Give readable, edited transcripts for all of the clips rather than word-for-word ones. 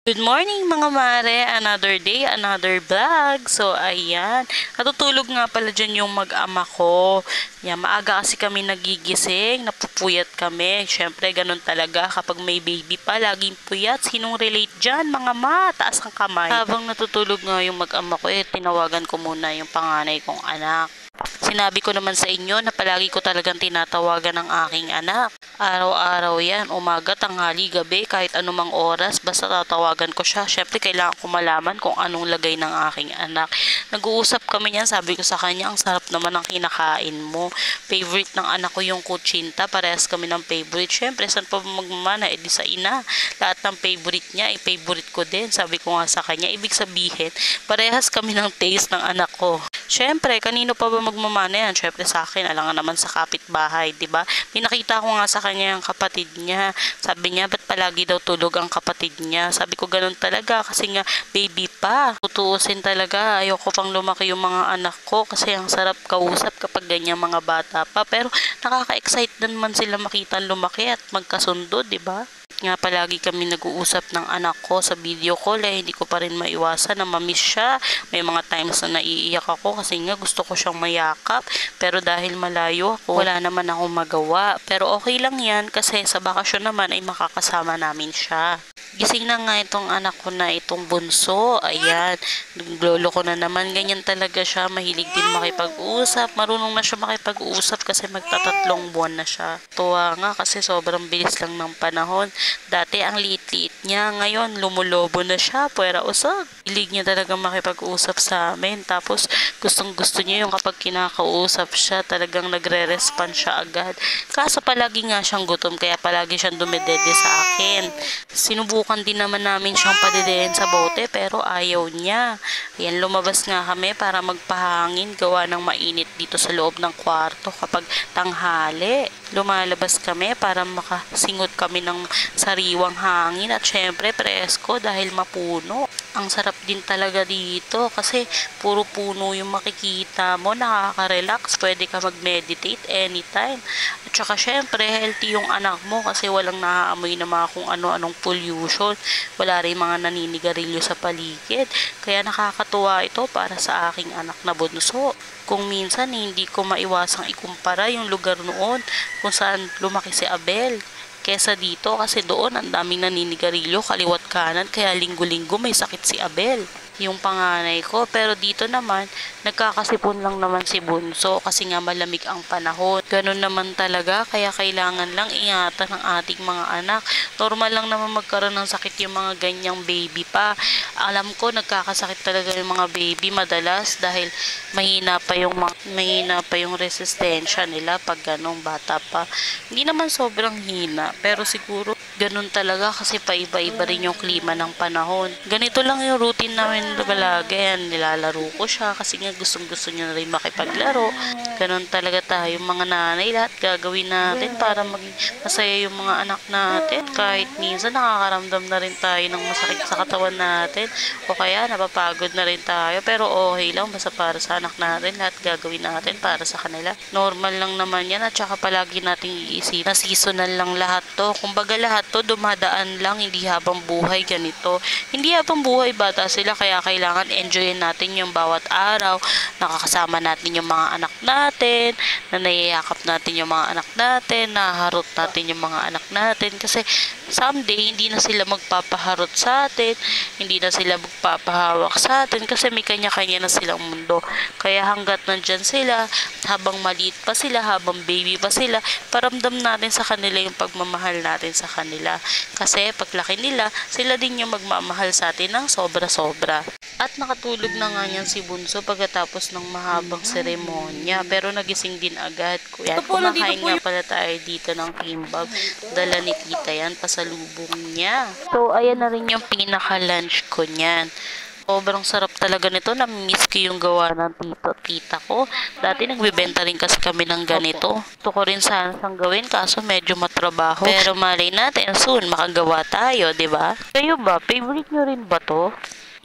Good morning mga mare, another day, another vlog. So ayan, natutulog nga pala dyan yung mag-ama ko. Yan, maaga kasi kami nagigising, napupuyat kami. Syempre ganun talaga kapag may baby pa, laging puyat. Sinong relate dyan mga ma? Taas ang kamay. Habang natutulog nga yung mag-ama ko, tinawagan ko muna yung panganay kong anak. Sinabi ko naman sa inyo na palagi ko talagang tinatawagan ng aking anak. Araw-araw yan, umaga, tanghali, gabi, kahit anumang oras, basta tatawagan ko siya. Syempre, kailangan ko malaman kung anong lagay ng aking anak. Nag-uusap kami niyan, sabi ko sa kanya, ang sarap naman ng kinakain mo. Favorite ng anak ko yung kutsinta, parehas kami ng favorite. Syempre, saan pa magmamana? Di sa ina. Lahat ng favorite niya, favorite ko din. Sabi ko nga sa kanya, ibig sabihin, parehas kami ng taste ng anak ko. Syempre, kanino pa ba magmamana yan? Syempre sa akin, alangan naman sa kapitbahay, di ba? Pinakita ko nga sa kanya yung kapatid niya. Sabi niya, ba't palagi daw tulog ang kapatid niya? Sabi ko, ganun talaga kasi nga baby pa. Tutuusin talaga. Ayoko pang lumaki yung mga anak ko kasi ang sarap kausap kapag ganyan mga bata pa. Pero nakaka-excite naman sila makita lumaki at magkasundo, di ba? Nga palagi kami nag-uusap ng anak ko sa video call hindi ko pa rin maiwasan na mamiss siya. May mga times na naiiyak ako kasi nga gusto ko siyang mayakap, pero dahil malayo ako, wala naman akong magawa. Pero okay lang yan kasi sa bakasyon naman ay makakasama namin siya. Gising na nga itong anak ko na itong bunso. Ayan, lolo ko na naman. Ganyan talaga siya. Mahilig din makipag-usap. Marunong na siya makipag-usap kasi magtatatlong buwan na siya. Tuwa nga kasi sobrang bilis lang ng panahon. Dati ang liit-liit niya. Ngayon, lumulobo na siya. Puwera usog. Hilig niya talaga makipag-usap sa amin. Tapos, gustong-gusto niya yung kapag kinakausap siya, talagang nagre-respond siya agad. Kaso palagi nga siyang gutom, kaya palagi siyang dumedede sa akin. Sinubukan din naman namin siyang padidehin sa bote, pero ayaw niya. Ayan, lumabas nga kami para magpahangin, gawa ng mainit dito sa loob ng kwarto kapag tanghali. Lumalabas kami para makasingot kami ng sariwang hangin at syempre presko dahil mapuno. Ang sarap din talaga dito kasi puro puno yung makikita mo, nakaka-relax, pwede ka mag-meditate anytime. At saka syempre healthy yung anak mo kasi walang naaamoy na mga kung ano-anong pollution, wala rin mga naninigarilyo sa paligid. Kaya nakakatuwa ito para sa aking anak na bunso. Kung minsan hindi ko maiwasang ikumpara yung lugar noon kung saan lumaki si Abel kesa dito kasi doon ang daming naninigarilyo kaliwat kanan, kaya linggo-linggo may sakit si Abel, yung panganay ko. Pero dito naman, nagkakasipon lang naman si bunso kasi nga malamig ang panahon. Ganun naman talaga, kaya kailangan lang ingatan ng ating mga anak. Normal lang naman magkaroon ng sakit yung mga ganyang baby pa. Alam ko, nagkakasakit talaga yung mga baby madalas dahil mahina pa yung resistensya nila pag ganong bata pa. Hindi naman sobrang hina, pero siguro ganun talaga kasi paiba-iba rin yung klima ng panahon. Ganito lang yung routine namin palagi. Nilalaro ko siya kasi nga gustong-gusto niya na rin makipaglaro. Ganun talaga tayo mga nanay. Lahat gagawin natin para maging masaya yung mga anak natin. Kahit minsan nakakaramdam na rin tayo ng masakit sa katawan natin o kaya napapagod na rin tayo. Pero okay lang, basta para sa anak natin, lahat gagawin natin para sa kanila. Normal lang naman yan at saka palagi nating iisip na seasonal lang lahat to. Kumbaga lahat to dumadaan lang, hindi habang buhay ganito. Hindi habang buhay bata sila, kaya kailangan enjoyin natin yung bawat araw. Nakakasama natin yung mga anak natin, na nayayakap natin yung mga anak natin, naharot natin yung mga anak natin kasi someday hindi na sila magpapaharot sa atin, hindi na sila magpapahawak sa atin kasi may kanya-kanya na silang mundo. Kaya hanggat nandyan sila, habang maliit pa sila, habang baby pa sila, paramdam natin sa kanila yung pagmamahal natin sa kanila. Kasi paglaki nila, sila din yung magmamahal sa atin ng sobra-sobra. At nakatulog na nga niyan si Bunso pagkatapos ng mahabang seremonya, pero nagising din agad. Kuya, kumakain nga pala tayo dito ng kimbab. Dala ni Tita yan, pasalubong niya. So, ayan na rin yung pinaka-lunch ko niyan. Sobrang sarap talaga nito. Nami-miss ko yung gawa ng tita ko. Dati nagbibenta rin kasi kami ng ganito. Gusto ko rin sana siyang gawin kaso medyo matrabaho. Pero malay natin, soon makagawa tayo, di ba? Kayo ba? Favorite nyo rin ba to?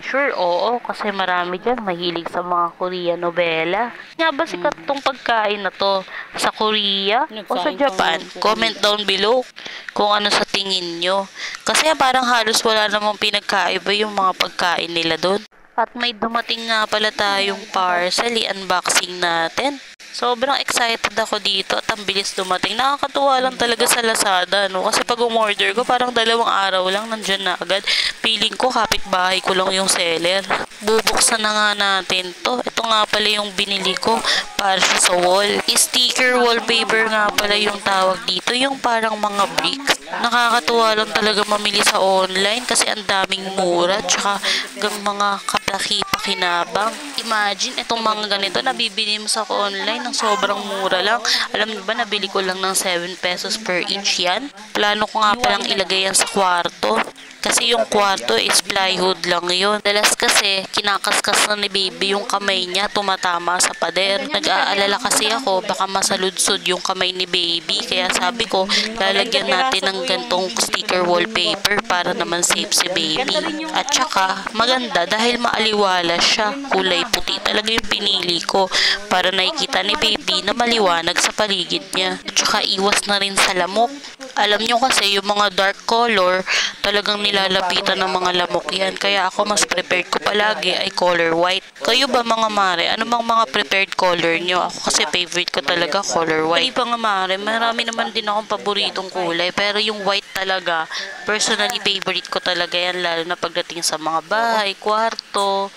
Sure, oo, kasi marami dyan mahilig sa mga Korean novela. Nga ba sikat tong pagkain na to sa Korea o sa Japan? Comment down below kung ano sa tingin nyo. Kasi parang halos wala namang pinagkaiba yung mga pagkain nila doon. At may dumating nga pala tayong parcel, i-unboxing natin. Sobrang excited ako dito at ang bilis dumating. Nakakatuwa lang talaga sa Lazada, no? Kasi pag umorder ko, parang 2 araw lang nandyan na agad. Feeling ko, kapitbahay ko lang yung seller. Bubuksan na nga natin to. Ito nga pala yung binili ko para siya sa wall. Sticker wallpaper nga pala yung tawag dito. Yung parang mga bricks. Nakakatuwa lang talaga mamili sa online kasi ang daming mura tsaka hanggang mga kapaki-pakinabang. Imagine, itong mga ganito nabibili mo sa online ng sobrang mura lang. Alam niyo ba, nabili ko lang ng 7 pesos per inch yan. Plano ko nga palang ilagay yan sa kwarto. Kasi yung kwarto is plywood lang yun. Dalas kasi, kinakaskas na ni baby yung kamay niya, tumatama sa pader. Nag-aalala kasi ako, baka masaludsod yung kamay ni baby. Kaya sabi ko, lalagyan natin ng gantong sticker wallpaper para naman safe si baby. At saka, maganda dahil maaliwala siya. Kulay puti talaga yung pinili ko para nakikita ni baby na maliwanag sa paligid niya. At saka, iwas na rin sa lamok. Alam nyo kasi, yung mga dark color, talagang nilalapitan ng mga lamok yan. Kaya ako, mas prepared ko palagi ay color white. Kayo ba mga mare? Ano bang mga prepared color nyo? Ako kasi favorite ko talaga color white. Ay mga mare, marami naman din akong paboritong kulay. Pero yung white talaga, personally favorite ko talaga yan. Lalo na pagdating sa mga bahay, kwarto,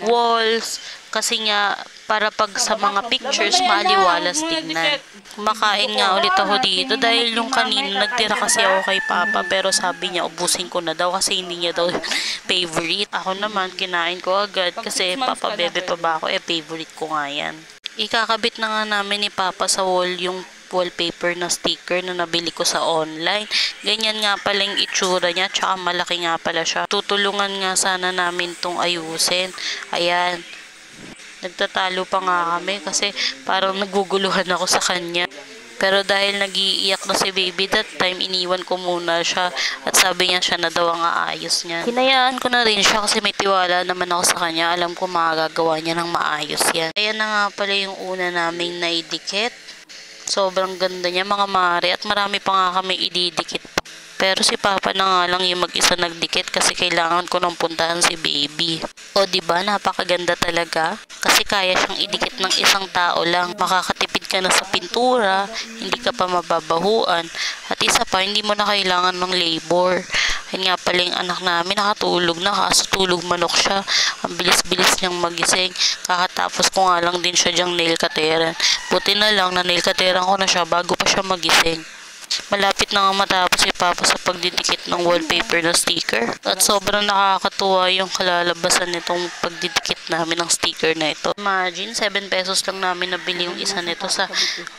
walls. Kasi nga, para pag sa mga pictures, maliwalas tingnan. Kumakain nga ulit ako dito dahil yung kanina nagtira kasi ako kay Papa pero sabi niya ubusin ko na daw kasi hindi niya daw favorite. Ako naman, kinain ko agad kasi Papa Bebe pa ba ako, favorite ko nga yan. Ikakabit na nga namin ni Papa sa wall yung wallpaper na sticker na nabili ko sa online. Ganyan nga pala yung itsura niya, tsaka malaki nga pala siya. Tutulungan nga sana namin tong ayusin. Ayan. Nagtatalo pa nga kami kasi parang naguguluhan ako sa kanya. Pero dahil nag-iiyak na si baby that time, iniwan ko muna siya at sabi niya siya na daw ang aayos niya. Hinayaan ko na rin siya kasi may tiwala naman ako sa kanya. Alam ko magagawa niya ng maayos yan. Ayan na nga pala yung una naming naidikit. Sobrang ganda niya mga mare at marami pa nga kami ididikit. Pero si Papa na nga lang yung mag-isa nagdikit kasi kailangan ko nang puntahan si baby. O diba, napakaganda talaga. Kasi kaya siyang idikit ng isang tao lang. Makakatipid ka na sa pintura, hindi ka pa mababahuan. At isa pa, hindi mo na kailangan ng labor. Ayun nga pala yung anak namin, nakatulog na, kaso tulog manok siya. Ang bilis-bilis niyang magising. Kakatapos ko nga lang din siya dyang nail cuteran. Buti na lang na nail cuteran ko na siya bago pa siya magising. Malapit na nga matapos si Papa sa pagdidikit ng wallpaper na sticker. At sobrang nakakatuwa yung kalalabasan nitong pagdidikit namin ng sticker na ito. Imagine, 7 pesos lang namin nabili yung isa nito sa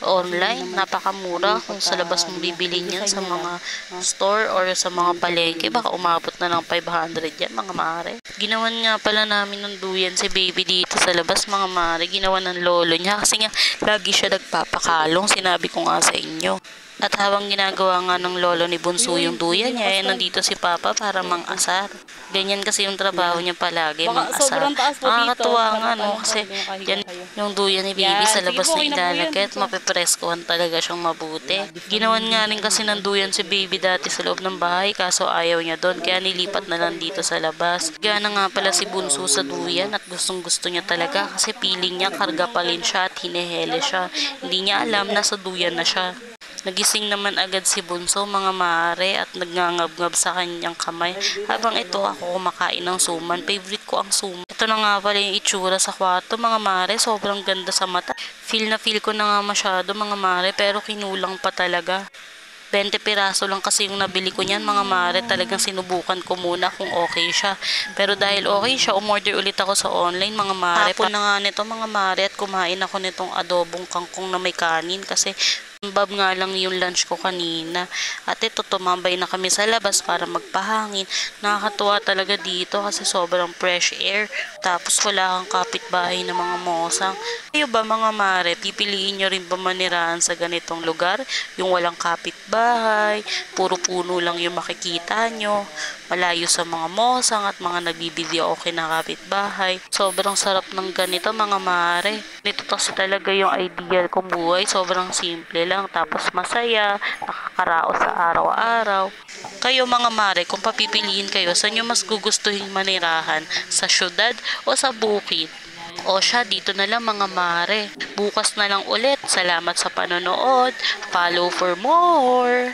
online. Napakamura. Kung sa labas mo bibili niyan sa mga store or sa mga palengke, baka umabot na ng 500 yan, mga mare. Ginawan nga pala namin ng duyan si baby dito sa labas, mga mare. Ginawan ng lolo niya kasi nga lagi siya nagpapakalong. Sinabi ko nga sa inyo. At habang ginagawa nga ng lolo ni Bunso yung duyan niya, nandito si Papa para mang-asar. Ganyan kasi yung trabaho niya palagi, mang-asar. Nakakatuwa nga, no? Kasi yan yung duyan ni baby sa labas na ilalagay at mapipreskuhan talaga siyang mabuti. Ginawan nga rin kasi ng duyan si baby dati sa loob ng bahay, kaso ayaw niya doon, kaya nilipat na lang dito sa labas. Gana nga pala si Bunso sa duyan at gustong gusto niya talaga kasi feeling niya karga pa rin siya at hinehele siya. Hindi niya alam na sa duyan na siya. Nagising naman agad si Bunso, mga mare, at nagngangab-ngab sa kanyang kamay. Habang ito ako kumakain ng suman. Favorite ko ang suman. Ito na nga pala yung itsura sa kwarto, mga mare. Sobrang ganda sa mata. Feel na feel ko na nga masyado, mga mare, pero kinulang pa talaga. 20 piraso lang kasi yung nabili ko niyan, mga mare. Talagang sinubukan ko muna kung okay siya. Pero dahil okay siya, umorder ulit ako sa online, mga mare. Hapon na nga nito, mga mare, at kumain ako nitong adobong kangkong na may kanin kasi Bab nga lang yung lunch ko kanina. At ito, tumambay na kami sa labas para magpahangin. Nakakatuwa talaga dito kasi sobrang fresh air. Tapos wala kang kapitbahay ng mga mosang. Kayo ba mga mare, pipiliin nyo rin ba manirahan sa ganitong lugar? Yung walang kapitbahay, puro puno lang yung makikita nyo. Malayo sa mga mosang at mga nagbibideo okay na kapitbahay. Sobrang sarap ng ganito mga mare. Nito kasi talaga yung ideal kong buhay. Sobrang simple lang tapos masaya, nakakaraos sa araw-araw. Kayo mga mare, kung papipiliin kayo, saan nyo mas gugustuhin manirahan? Sa syudad o sa bukid? O siya, dito na lang mga mare. Bukas na lang ulit. Salamat sa panonood. Follow for more!